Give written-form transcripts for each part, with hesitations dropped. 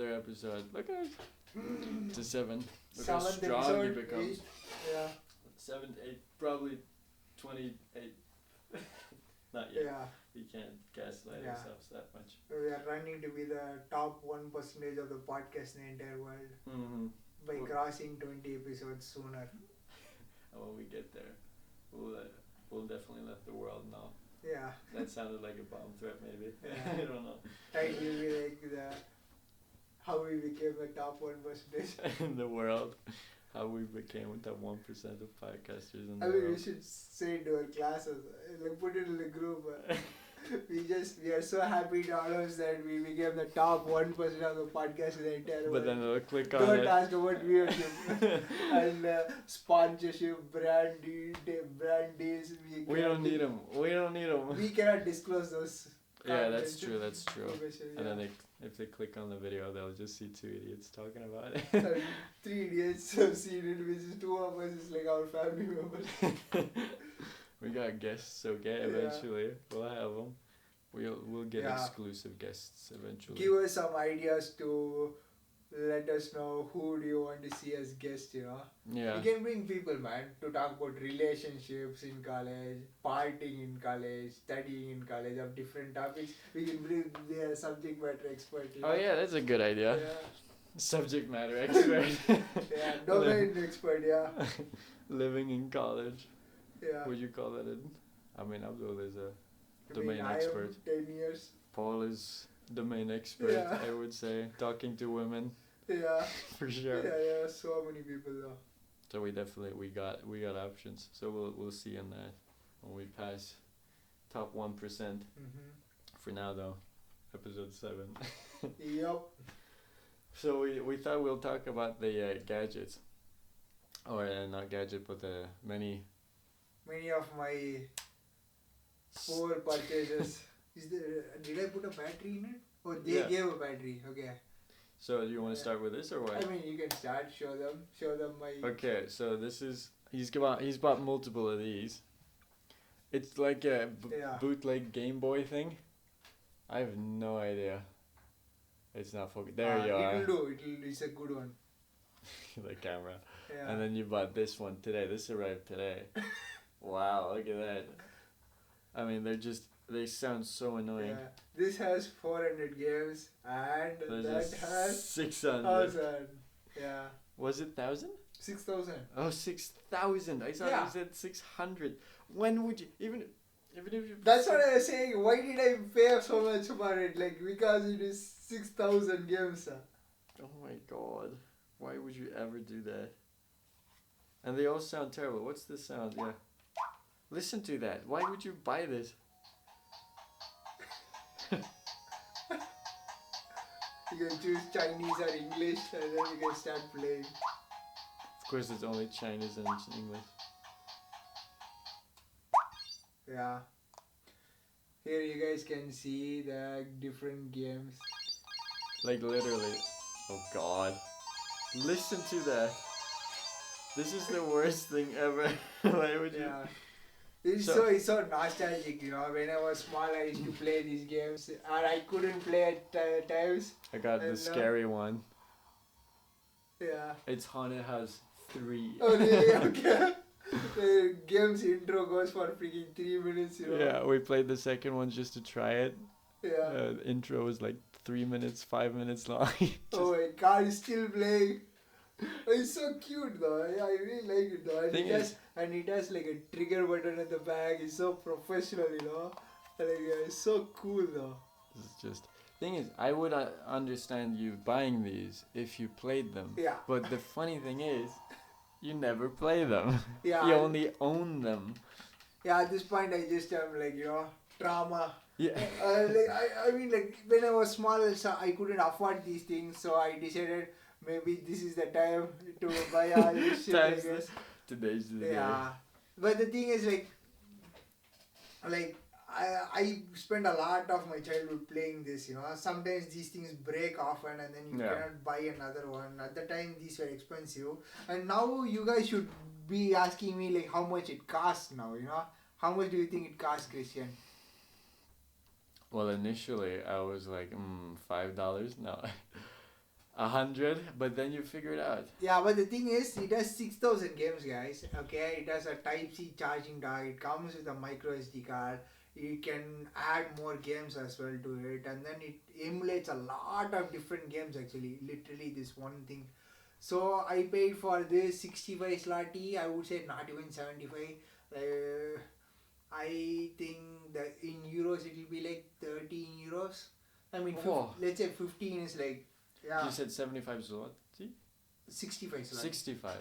another episode. Look at to 7. Look how Seventh strong episode, you become. 8. Yeah. 7, 8, probably 28. Not yet. Yeah. We can't gaslight Yeah. ourselves that much. We are running to be the top 1% of the podcast in the entire world Mm-hmm. by crossing 20 episodes sooner. And when we get there, we'll definitely let the world know. Yeah. That sounded like a bomb threat, maybe. Yeah. I don't know. Right, will be like how we became the top 1%. In the world, how we became the 1% of podcasters in the I mean, world. we should say to our classes, like put it in the group. We are so happy to announce that we became the top 1% of the podcast in the entire world. But then they'll click on Don't it. ask about viewership and sponsorship, brand deals. We don't need them. We don't need them. We cannot disclose those. Yeah, that's true. That's true. information, And yeah. then if they click on the video, they'll just see 2 idiots talking about it. And 3 idiots have seen it, which is 2 of us is like our family members. We got guests, okay? Eventually, we'll have them. We'll get exclusive guests eventually. Give us some ideas to let us know who do you want to see as guests, you know. Yeah. You can bring people, man, to talk about relationships in college, partying in college, studying in college, of different topics. We can bring their subject matter expert. You know? Oh yeah, that's a good idea. Yeah. Subject matter expert. Yeah, domain expert, yeah. Living in college. Yeah. Would you call that I mean, Abdul is a I domain mean, expert. I am 10 years. Paul is domain expert, Yeah. I would say. Talking to women, Yeah. for sure. Yeah, so many people though. So we definitely we got options. So we'll see in that when we pass top 1%. Mm-hmm. For now though, episode 7. Yep. So we thought we'll talk about the gadgets, or not gadget, but the many of my poor purchases. Did I put a battery in it? Oh, they gave a battery. Okay. So do you want to start with this or what? I mean, you can start. Show them my. Okay, so this is he's bought multiple of these. It's like a bootleg Game Boy thing. I have no idea. It's not focused. There you are. It'll do. It's a good one. The camera. Yeah. And then you bought this one today. This arrived today. Wow, look at that. I mean, they sound so annoying. Yeah. This has 400 games and There's that has 600. 1,000. Yeah. Was it 1,000? 6,000. Oh, 6,000. I thought you said 600. When would you even if you... That's what I was saying. Why did I pay so much for it? Like, because it is 6,000 games. Oh my god. Why would you ever do that? And they all sound terrible. What's this sound? Yeah. Listen to that. Why would you buy this? You can choose Chinese or English and then you can start playing. Of course, it's only Chinese and English. Yeah. Here you guys can see the different games. Like literally. Oh god. Listen to that. This is the worst thing ever. Why would you? Yeah. It's so nostalgic, you know. When I was small, I used to play these games, and I couldn't play at times. I got the scary one. Yeah. It's Haunted House 3. Oh really? Okay. The game's intro goes for freaking 3 minutes, you know. Yeah, we played the second one just to try it. Yeah. The intro was like 3 minutes, 5 minutes long. Oh my god, it's still playing. It's so cute though. I really like it though. And it has like a trigger button at the back. It's so professional, you know. Like, it's so cool though. This is just... Thing is, I would understand you buying these if you played them. Yeah. But the funny thing is, you never play them. Yeah. You only own them. Yeah, at this point I just am like, you know, trauma. Yeah. I mean, like, when I was small, so I couldn't afford these things, so I decided maybe this is the time to buy all this shit, I guess. Today's the day. Yeah. But the thing is, like, I spent a lot of my childhood playing this, you know. Sometimes these things break often and then you cannot buy another one. At the time, these were expensive. And now you guys should be asking me, like, how much it costs now, you know. How much do you think it costs, Christian? Well, initially, I was like, $5? No. 100, but then you figure it out. Yeah, but the thing is, it has 6,000 games, guys. Okay, it has a Type-C charging dock. It comes with a micro SD card. You can add more games as well to it, and then it emulates a lot of different games. Actually, literally this one thing. So I paid for this 65 slotty. I would say not even 75. I think that in euros it will be like 13 euros. I mean, let's say 15 is like. Yeah. You said 75 zloty? 65 zloty. 65.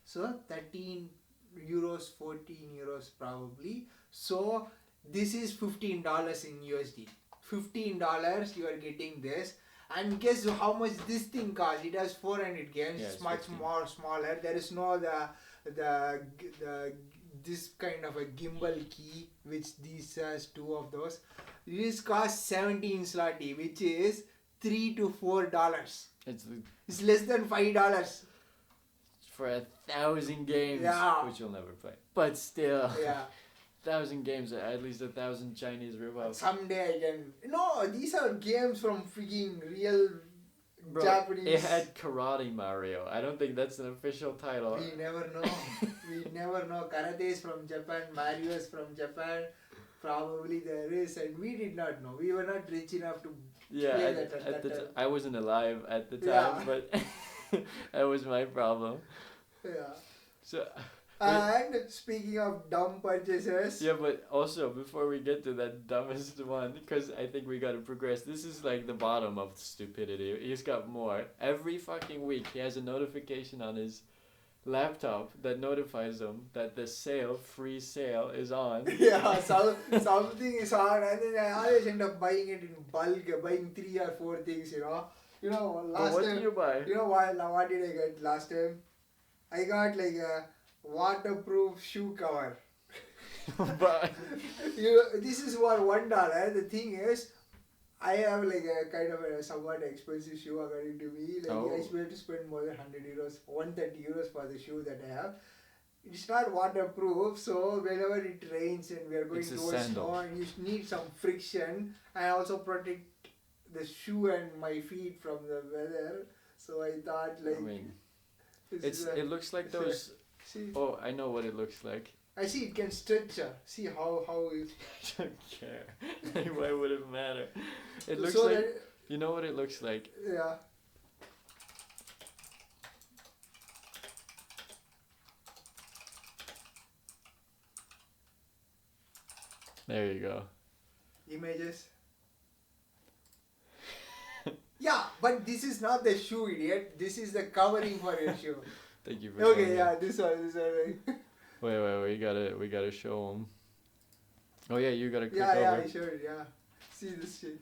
So 13 euros, 14 euros probably. So this is $15 in USD. $15 you are getting this. And guess how much this thing costs? It has 400 games. Yeah, it's much 15. more smaller. There is no the this kind of a gimbal key, which this has 2 of those. This costs 17 zloty, which is $3 to $4. It's less than $5 for 1,000 games, which you'll never play. But still, 1,000 games, at least 1,000 Chinese ripoffs. Someday I can. No, these are games from freaking real Bro, Japanese. It had Karate Mario. I don't think that's an official title. We never know. We never know. Karate is from Japan. Mario is from Japan. Probably there is, and we did not know. We were not rich enough to. I wasn't alive at the time, but that was my problem. Yeah. So. And speaking of dumb purchases. Yeah, but also before we get to that dumbest one, because I think we gotta progress. This is like the bottom of stupidity. He's got more. Every fucking week he has a notification on his laptop that notifies him that the free sale is on. Yeah, something is on, and then I always end up buying it in bulk, buying 3 or 4 things, you know. You know, last time. What did you buy? You know what did I get last time? I got like a waterproof shoe cover. But this is for $1. The thing is, I have like a kind of a somewhat expensive shoe according to me. Like I have to spend more than 100 euros, 130 euros for the shoe that I have. It's not waterproof, so whenever it rains and we are going towards snow, you need some friction and also protect the shoe and my feet from the weather. So I thought like. I mean, it looks like those. See? Oh, I know what it looks like. I see it can stretch. See how it. I don't care. Like, why would it matter? It looks so like. You know what it looks like? Yeah. There you go. Images. Yeah, but this is not the shoe, idiot. This is the covering for your shoe. Thank you for. Okay, yeah, this one. Wait, we gotta show them. Oh yeah, you gotta click over. Yeah, I showed it, yeah. See this shit.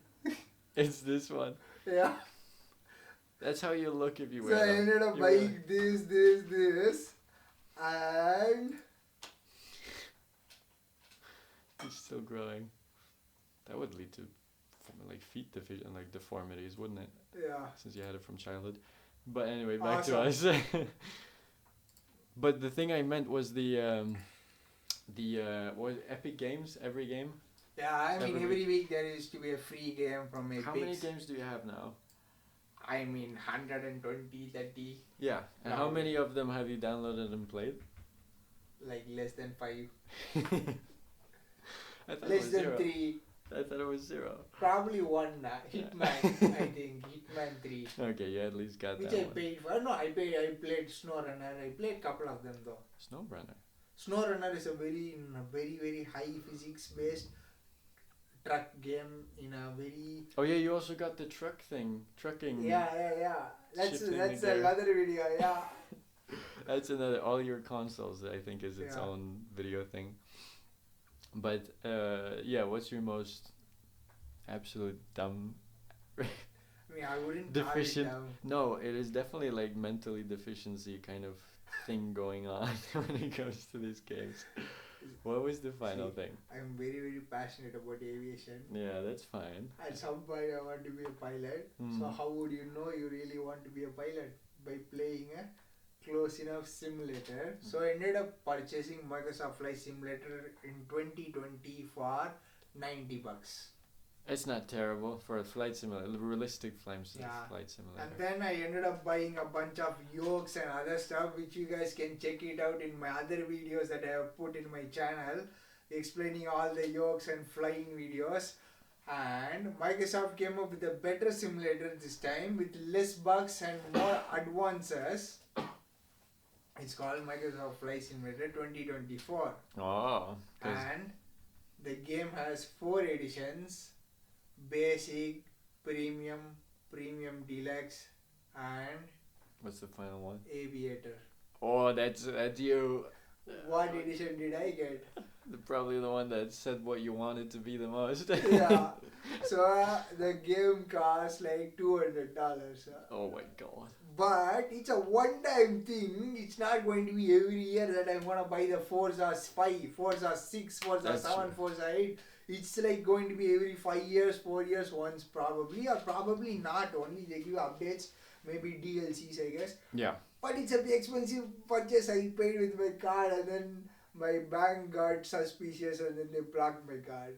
It's this one. Yeah. That's how you look if you wear them. So I ended up buying this, and... It's still growing. That would lead to like feet deformities, wouldn't it? Yeah. Since you had it from childhood. But anyway, back to us. But the thing I meant was the what Epic Games, every game? Yeah, I mean every week there used to be a free game from Epic. How many games do you have now? I mean 120, 30. Yeah. And how many of them have you downloaded and played? Like less than 5. I thought less it was than 0. 3. I thought it was 0. Probably 1 now. Hitman, I think. Hitman 3. Okay, you at least got Which that I one. paid for. No, I played SnowRunner. I played a couple of them though. SnowRunner? SnowRunner is a very, very high physics based truck game in a very... Oh yeah, you also got the trucking. Yeah. That's another video, yeah. That's another, all your consoles I think is its own video thing. But yeah, what's your most absolute dumb I mean, I wouldn't deficient? call it dumb. No, it is definitely like mentally deficiency kind of thing going on when it comes to these games. What was the final thing? I'm very, very passionate about aviation. Yeah, that's fine. At some point I want to be a pilot. So how would you know you really want to be a pilot? By playing a close enough simulator. So I ended up purchasing Microsoft Flight Simulator in 2020 for $90. It's not terrible for a flight simulator, a realistic flight simulator. And then I ended up buying a bunch of yokes and other stuff, which you guys can check it out in my other videos that I have put in my channel, explaining all the yokes and flying videos. And Microsoft came up with a better simulator this time with less bugs and more advances. It's called Microsoft Flight Simulator 2024. Oh. And the game has 4 editions: Basic, Premium, Premium Deluxe, and what's the final one? Aviator. Oh, that's you. What edition did I get? Probably the one that said what you wanted to be the most. Yeah. So the game costs like $200. Oh my god. But it's a one-time thing. It's not going to be every year that I'm gonna buy the Forza 5, Forza 6, Forza That's 7, true. Forza 8. It's like going to be every 5 years, 4 years once probably, or probably not. Only they give updates, maybe DLCs, I guess. Yeah. But it's a big expensive purchase. I paid with my card, and then my bank got suspicious, and then they blocked my card.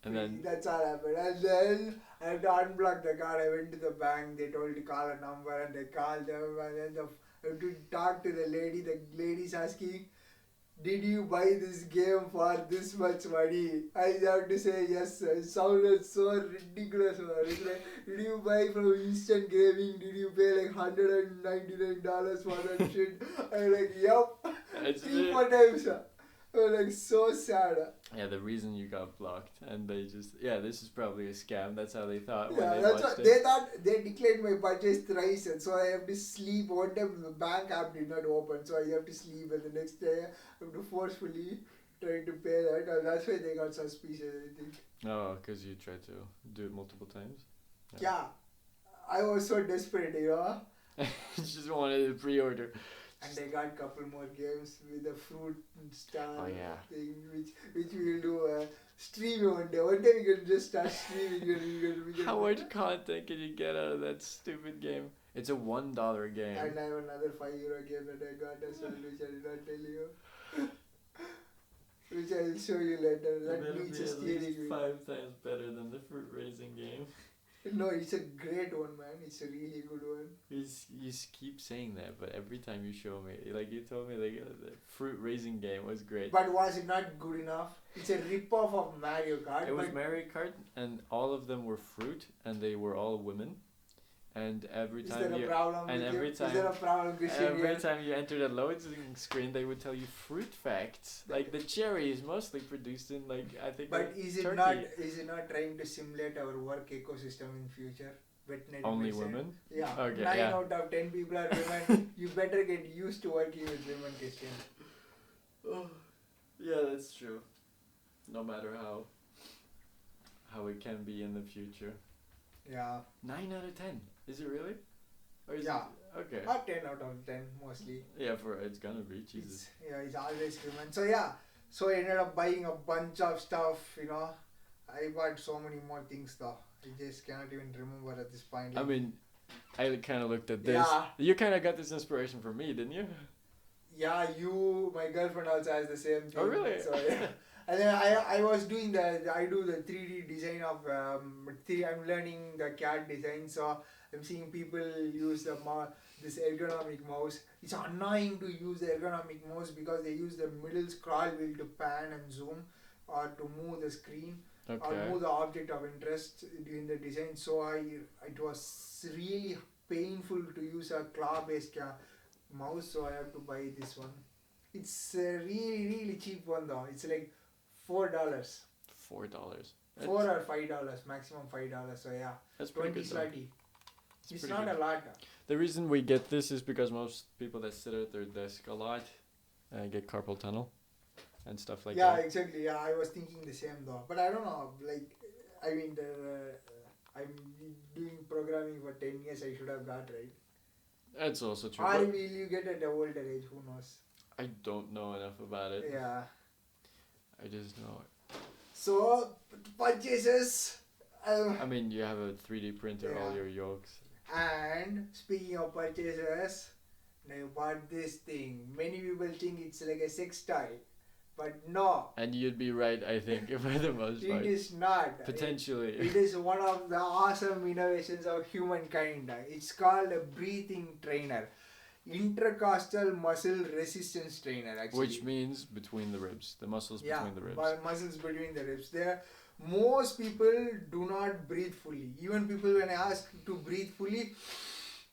And then That's all happened. And then I had to unblock the card. I went to the bank. They told to call a number, and they called them. And then I had to talk to the lady. The lady's asking, "Did you buy this game for this much money?" I have to say yes. It sounded so ridiculous. It's like, "Did you buy from Instant Gaming? Did you pay like $199 for that shit?" I'm like, "Yup." It's 3-4 times. I was like so sad. yeah, the reason you got blocked, and they just this is probably a scam. That's how they thought when Yeah, they that's watched what it. they thought. They declared my purchase thrice, and so I have to sleep. One time the bank app did not open, so I have to sleep, and the next day I have to forcefully try to pay that, and that's why they got suspicious, I think. Oh, because you tried to do it multiple times. Yeah, I was so desperate, you know. Just wanted to pre-order. And I got couple more games with the fruit star thing, which we will do stream one day. One day we can just start streaming. We can How much content can you get out of that stupid game? It's a $1 game. And I have another €5 game that I got as well, which I did not tell you. Which I will show you later. That means a steering wheel. 5 times better than the fruit raising game. No, it's a great one, man. It's a really good one. You keep saying that, but every time you show me, like you told me, like the fruit raising game was great. But was it not good enough? It's a rip-off of Mario Kart. It was Mario Kart, and all of them were fruit, and they were all women. And every time Is there a problem? Is there a problem, Christian? Every time you entered a loading screen, they would tell you fruit facts. Like the cherry is mostly produced in I think. But is it Turkey. Is it not trying to simulate our work ecosystem in future? Veterinary Only medicine? women? Yeah. Okay, 9 yeah. out of 10 people are women. You better get used to working with women, Christian. Oh, yeah, that's true. No matter how it can be in the future. Yeah. 9 out of 10. Is it really? Or is Yeah. It, okay. Or 10 out of 10 mostly. Yeah, it's gonna be Jesus. It's always women. So yeah. So I ended up buying a bunch of stuff, you know. I bought so many more things though. I just cannot even remember at this point. I mean, I kind of looked at this. Yeah. You kind of got this inspiration from me, didn't you? Yeah, my girlfriend also has the same thing. Oh, really? So yeah. And then I was doing I do the 3D design of, I'm learning the CAD design, so I'm seeing people use this ergonomic mouse. It's annoying to use the ergonomic mouse because they use the middle scroll wheel to pan and zoom or to move the screen or move the object of interest during the design. So it was really painful to use a claw-based mouse, so I have to buy this one. It's a really, really cheap one though. It's like $4. $4. $4 or $5, maximum $5. So yeah, that's pretty 20 good. slotty. It's not a lot. The reason we get this is because most people that sit at their desk a lot get carpal tunnel and stuff like that. Yeah, exactly. Yeah, I was thinking the same though. But I don't know. I mean, I'm doing programming for 10 years. I should have got right. That's also true. Or will you get at a older age? Who knows? I don't know enough about it. Yeah. I just know it. So purchases. I mean, you have a 3D printer, all your yolks. And speaking of purchases, I bought this thing. Many people think it's like a sex toy, But no. And you'd be right, I think, for the most part. It is not. Potentially. It is one of the awesome innovations of humankind. It's called a breathing trainer. Intercostal muscle resistance trainer, actually. Which means between the ribs. The muscles between the ribs. Muscles between the ribs. Most people do not breathe fully. Even people, when I ask to breathe fully,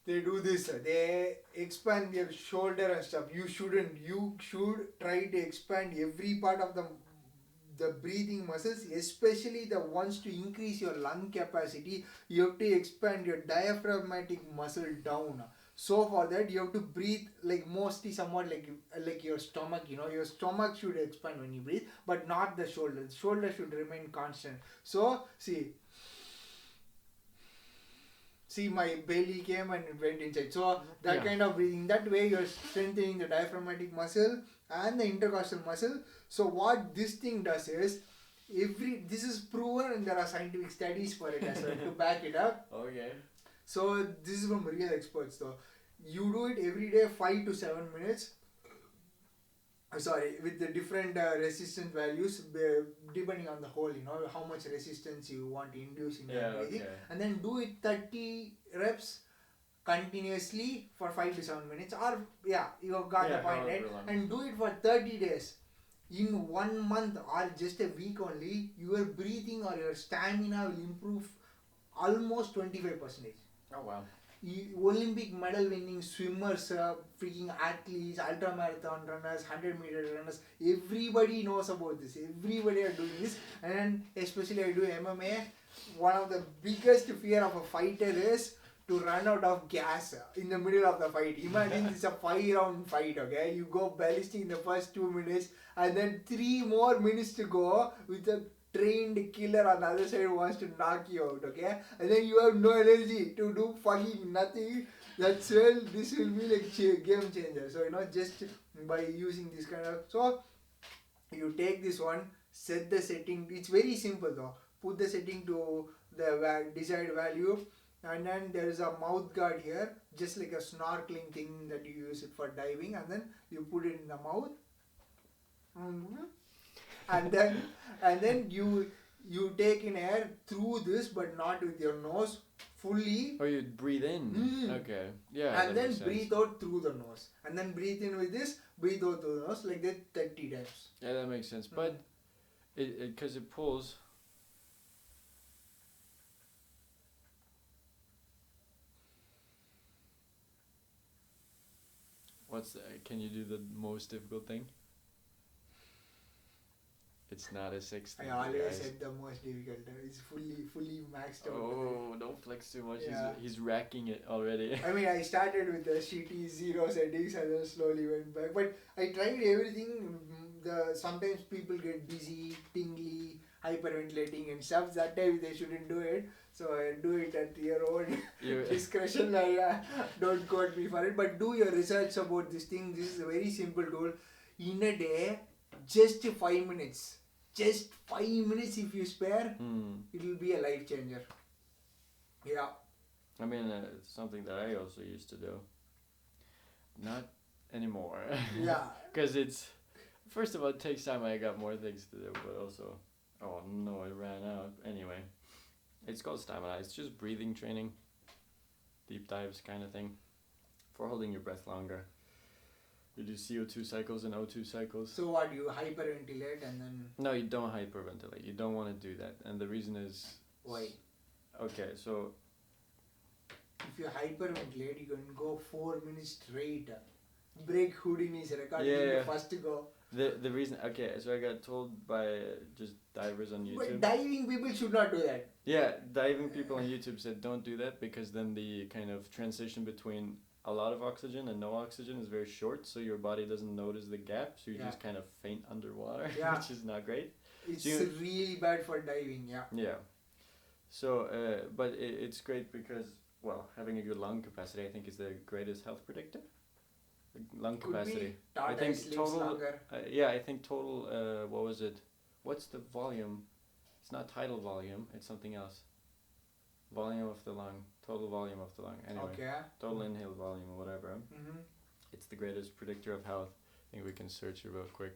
they do this. They expand their shoulder and stuff. You shouldn't. You should try to expand every part of the breathing muscles, especially the ones to increase your lung capacity. You have to expand your diaphragmatic muscle down. So for that, you have to breathe like mostly somewhat like your stomach. Your stomach should expand when you breathe, but not the shoulder. The shoulder should remain constant. So see my belly came and went inside. So that kind of breathing, that way you're strengthening the diaphragmatic muscle and the intercostal muscle. So what this thing does is, this is proven and there are scientific studies for it as well to back it up. Okay. So this is from real experts though. You do it every day 5 to 7 minutes. With the different resistance values depending on the hole, how much resistance you want to induce in your breathing. Okay. And then do it 30 reps continuously for 5 to 7 minutes. Or you have got the point, right? And do it for 30 days. In 1 month or just a week only, your breathing or your stamina will improve almost 25%. Oh wow. Olympic medal winning swimmers, freaking athletes, ultra marathon runners, 100-meter runners, everybody knows about this. Everybody are doing this. And especially I do MMA. One of the biggest fear of a fighter is to run out of gas in the middle of the fight. Imagine it's a 5-round fight, okay? You go ballistic in the first 2 minutes and then 3 more minutes to go with a trained killer on the other side wants to knock you out, okay? And then you have no energy to do fucking nothing. That's when this will be like game changer. So, just by using this kind of... So, you take this one, set the setting. It's very simple though. Put the setting to the desired value. And then there is a mouth guard here, just like a snorkeling thing that you use it for diving. And then you put it in the mouth. And then you take in air through this, but not with your nose fully. Oh, you breathe in. Okay. Yeah. And then breathe out through the nose. And then breathe in with this, breathe out through the nose, like that 30 times. Yeah, that makes sense. But because it pulls. Can you do the most difficult thing? It's not a 60. I always said the most difficult. It's fully maxed out. Oh, don't flex too much. Yeah. He's racking it already. I mean, I started with the shitty 0 settings and then slowly went back. But I tried everything. Sometimes people get dizzy, tingly, hyperventilating and stuff. That time they shouldn't do it. So I do it at your own discretion. Don't quote me for it. But do your research about this thing. This is a very simple tool. In a day, just 5 minutes. Just 5 minutes if you spare, it will be a life changer. Yeah. I mean, it's something that I also used to do. Not anymore. Yeah. Because first of all, it takes time. I got more things to do, but also, oh no, I ran out. Anyway, it's called stamina. It's just breathing training, deep dives kind of thing, for holding your breath longer. You do CO2 cycles and O2 cycles. So what, you hyperventilate and then... No, you don't hyperventilate. You don't want to do that. And the reason is... Why? Okay, so... If you hyperventilate, you can go 4 minutes straight. Break Houdini's record in the first go. The reason... Okay, so I got told by just divers on YouTube... But diving people should not do that. Yeah, diving people on YouTube said don't do that because then the kind of transition between... a lot of oxygen and no oxygen is very short, so your body doesn't notice the gap, so you just kind of faint underwater, which is not great. It's really bad for diving, Yeah. So, but it's great because, well, having a good lung capacity, I think, is the greatest health predictor. Lung capacity. I think total. I think total. What was it? What's the volume? It's not tidal volume. It's something else. Volume of the lung. Total volume of the lung. Anyway, total inhale volume or whatever. It's the greatest predictor of health. I think we can search it real quick.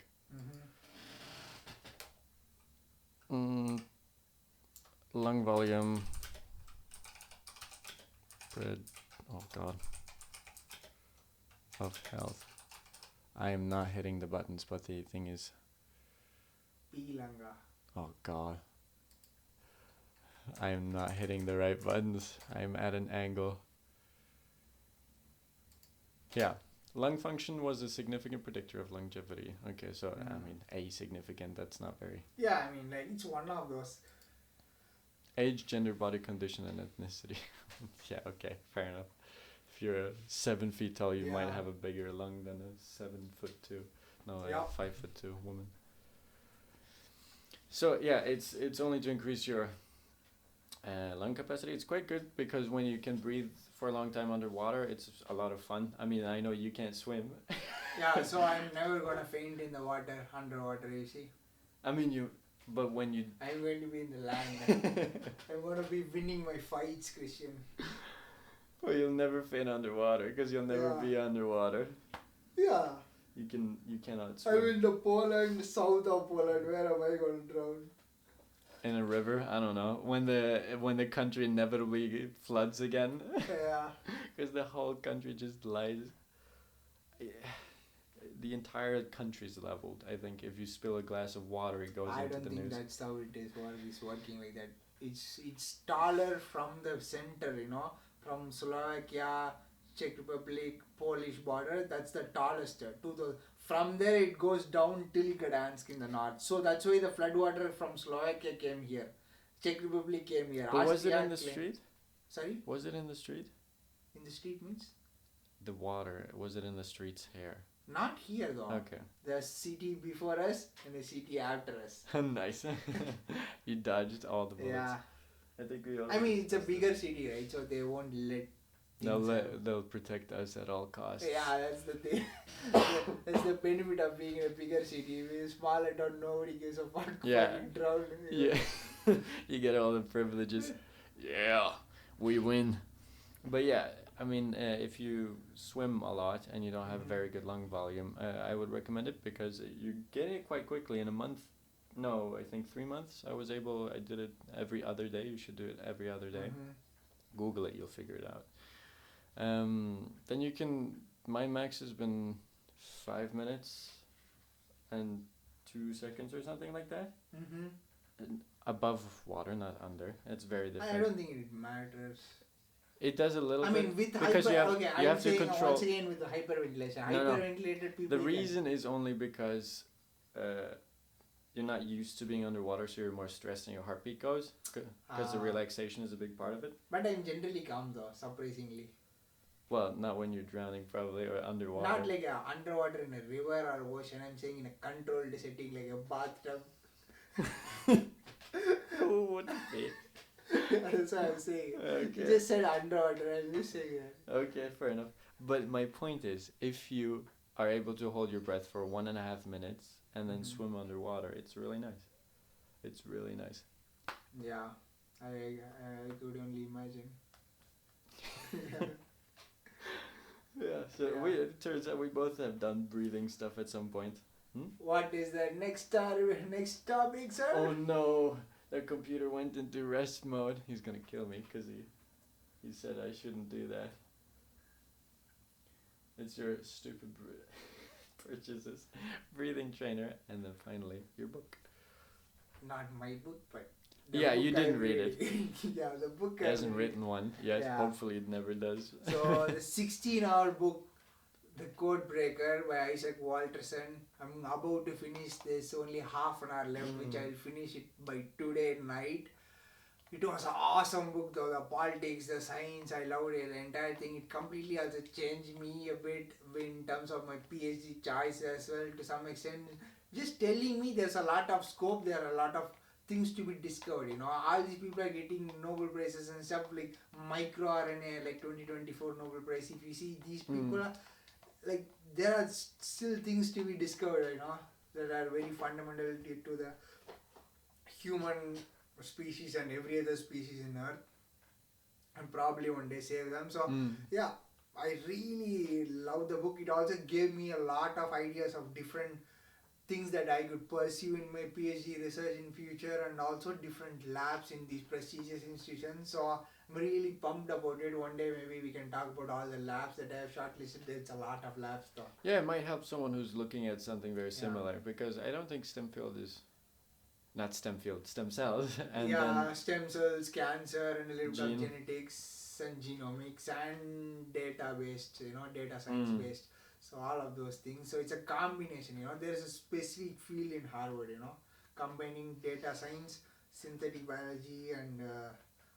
Lung volume. Oh God. Of health. I am not hitting the buttons, but the thing is. Langa. Oh God. I am not hitting the right buttons. I'm at an angle. Yeah. Lung function was a significant predictor of longevity. Okay, so I mean, significant, that's not very. Yeah, I mean, like, it's one of those. Age, gender, body condition, and ethnicity. Yeah, okay, fair enough. If you're 7 feet tall, you might have a bigger lung than a 7'2". No, a 5'2" woman. So yeah, it's only to increase your lung capacity. It's quite good because when you can breathe for a long time underwater, it's a lot of fun. I mean, I know you can't swim. Yeah, so I'm never gonna faint in the water, underwater, you see. I mean, but when you... I'm going to be in the land. I'm gonna be winning my fights, Christian. Well, you'll never faint underwater because you'll never be underwater. Yeah. You cannot swim. I'm in the Poland, south of Poland. Where am I going to drown? In a river? I don't know. When the country inevitably floods again. Yeah. Because the whole country just lies. The entire country's leveled. I think if you spill a glass of water, it goes into the news. I don't think that's how it is. What is working like that? It's taller from the center, you know, from Slovakia, Czech Republic, Polish border. That's the tallest. From there it goes down till Gdansk in the north. So that's why the floodwater from Slovakia came here. Czech Republic came here. But was it in the street? Sorry? Was it in the street? In the street means? The water, was it in the streets here? Not here though. Okay. The city before us and the city after us. Nice. You dodged all the bullets. Yeah. I mean, it's a bigger city, right? So they won't let... They'll protect us at all costs. Yeah, that's the thing. That's the benefit of being in a bigger city. We're small and nobody gives a fuck. Yeah. Drown. Yeah. You get all the privileges. Yeah. We win. But yeah, I mean, if you swim a lot and you don't have very good lung volume, I would recommend it because you get it quite quickly in a month. No, I think 3 months. I did it every other day. You should do it every other day. Google it, you'll figure it out. Then you can, my max has been 5 minutes and 2 seconds or something like that. And above water, not under. It's very different. I don't think it matters. It does a little bit. I mean, with because you have to control. Once again with the hyperventilation. Hyperventilated people. The reason is only because you're not used to being underwater, so you're more stressed and your heartbeat goes. Because the relaxation is a big part of it. But I'm generally calm though, surprisingly. Well, not when you're drowning, probably, or underwater. Not like underwater in a river or ocean. I'm saying in a controlled setting, like a bathtub. Who would be? That's what I'm saying. Okay. You just said underwater. I'm just saying that. Okay, fair enough. But my point is, if you are able to hold your breath for 1.5 minutes and then swim underwater, it's really nice. It's really nice. Yeah, I could only imagine. Yeah, so it turns out we both have done breathing stuff at some point. What is the next topic, sir? Oh no, the computer went into rest mode. He's gonna kill me because he said I shouldn't do that. It's your stupid purchases, breathing trainer, and then finally your book. Not my book, but... Yeah, you didn't read it. Yeah, the book He hasn't written one yet. Yeah. Hopefully it never does. So the 16-hour book, The Code Breaker by Isaac Walterson. I'm about to finish this. Only half an hour left, which I'll finish it by today night. It was an awesome book though. The politics, the science, I loved it. The entire thing. It completely also changed me a bit in terms of my PhD choice as well to some extent. Just telling me there's a lot of scope, there are a lot of things to be discovered, you know. All these people are getting Nobel Prizes and stuff like microRNA, like 2024 Nobel Prize. If you see these people are, like, there are still things to be discovered, you know, that are very fundamental to the human species and every other species in Earth, and probably one day save them. So yeah, I really love the book. It also gave me a lot of ideas of different things that I could pursue in my PhD research in future, and also different labs in these prestigious institutions. So I'm really pumped about it. One day maybe we can talk about all the labs that I have shortlisted. It's a lot of labs though. Yeah, it might help someone who's looking at something very similar, because I don't think stem cells. And stem cells, cancer, and a little bit of genetics and genomics and data based, data science based. So all of those things. So it's a combination, there is a specific field in Harvard, combining data science, synthetic biology, and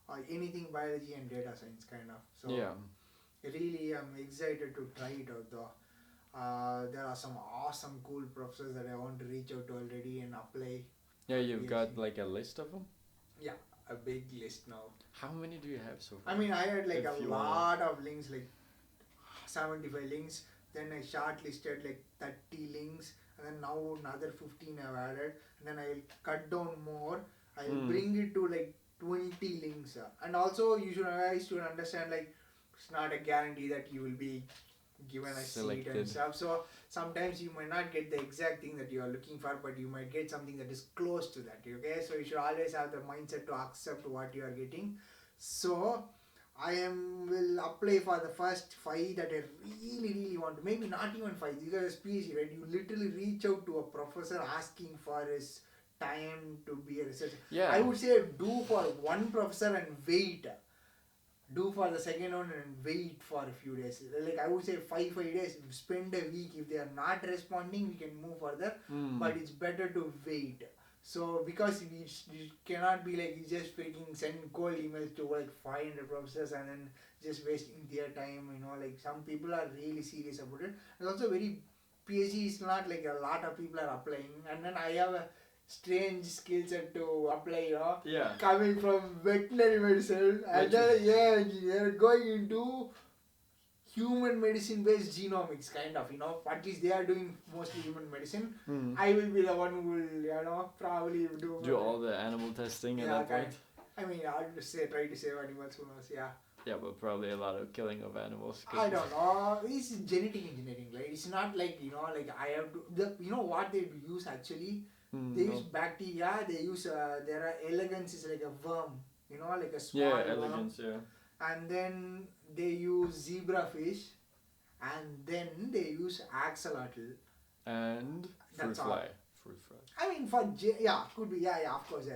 or anything biology and data science kind of. So really I'm excited to try it out though. There are some awesome cool professors that I want to reach out to already and apply. Yeah, you've got like a list of them? Yeah, a big list now. How many do you have so far? I mean, I had like a lot of links, like 75 links. Then I shortlisted like 30 links, and then now another 15 I've added. And then I'll cut down more. I'll bring it to like 20 links. And also, you should understand, like, it's not a guarantee that you will be given a seat and stuff. So sometimes you might not get the exact thing that you are looking for, but you might get something that is close to that. Okay, so you should always have the mindset to accept what you are getting. So will apply for the first 5 that I really want to. Maybe not even 5. These are PhD, right? You literally reach out to a professor asking for his time to be a researcher. Yeah. I would say do for one professor and wait. Do for the second one and wait for a few days. Like I would say 5 days, spend a week. If they are not responding, we can move further. But it's better to wait. So because you cannot be like you just freaking send cold emails to like 500 professors and then just wasting their time, like some people are really serious about it. And also PhD is not like a lot of people are applying, and then I have a strange skill set to apply, coming from veterinary medicine, and then you're going into human medicine based genomics kind of, at least they are doing mostly human medicine. I will be the one who will, probably do all the animal testing at that point. I mean, I'll just try to save animals, who knows, Yeah, but probably a lot of killing of animals. I don't know. It's genetic engineering, right? It's not like, like I have to, what they use actually? They use bacteria, they use, there are elegans is like a worm, like a small worm. Elegans, And then they use zebrafish, and then they use axolotl. And fruit fly. I mean, could be, of course.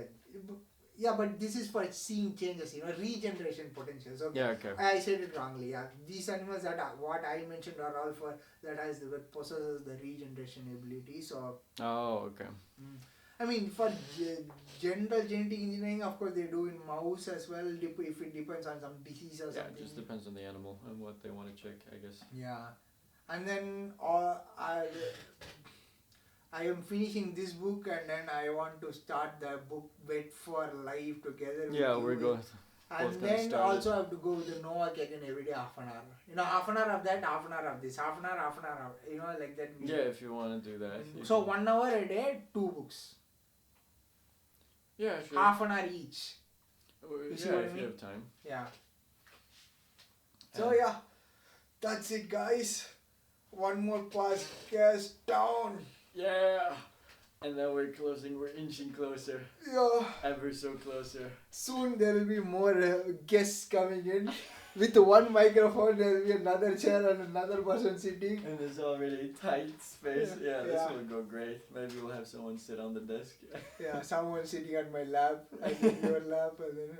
Yeah, but this is for seeing changes, regeneration potentials. Okay. Yeah, okay. I said it wrongly. Yeah, these animals that are, what I mentioned are all for that possesses the regeneration ability. So. Oh, okay. I mean, for general genetic engineering, of course, they do in mouse as well. If it depends on some disease or something. Yeah, it just depends on the animal and what they want to check, I guess. Yeah, and then I am finishing this book, and then I want to start the book Vet for Life together. We're going. And then also I have to go with the Novak again every day, half an hour. Half an hour of that, half an hour of this, half an hour, like that. Yeah, if you want to do that. So 1 hour a day, 2 books. Yeah, sure. Half an hour each. If you have time. Yeah. So that's it, guys. One more podcast down. Yeah. And then we're inching closer. Yeah. Ever so closer. Soon there will be more guests coming in. With one microphone, there will be another chair and another person sitting. And there's already tight space. Yeah, this will go great. Maybe we'll have someone sit on the desk. Someone sitting on my lap, and then your lap, and then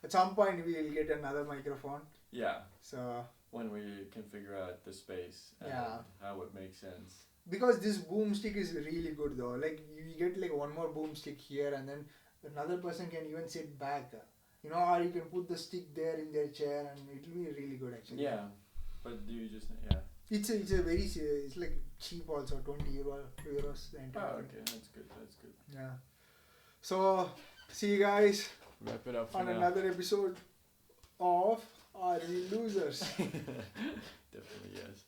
at some point we will get another microphone. Yeah. So. When we can figure out the space and how it makes sense. Because this boomstick is really good though. Like you get like one more boomstick here, and then another person can even sit back. Or you can put the stick there in their chair, and it will be really good actually. Yeah, but do you just It's a very it's like cheap also, 20 euros the entire. Oh, okay, that's good. Yeah. So see you guys. Wrap it up on another episode of Are We Losers? Definitely yes.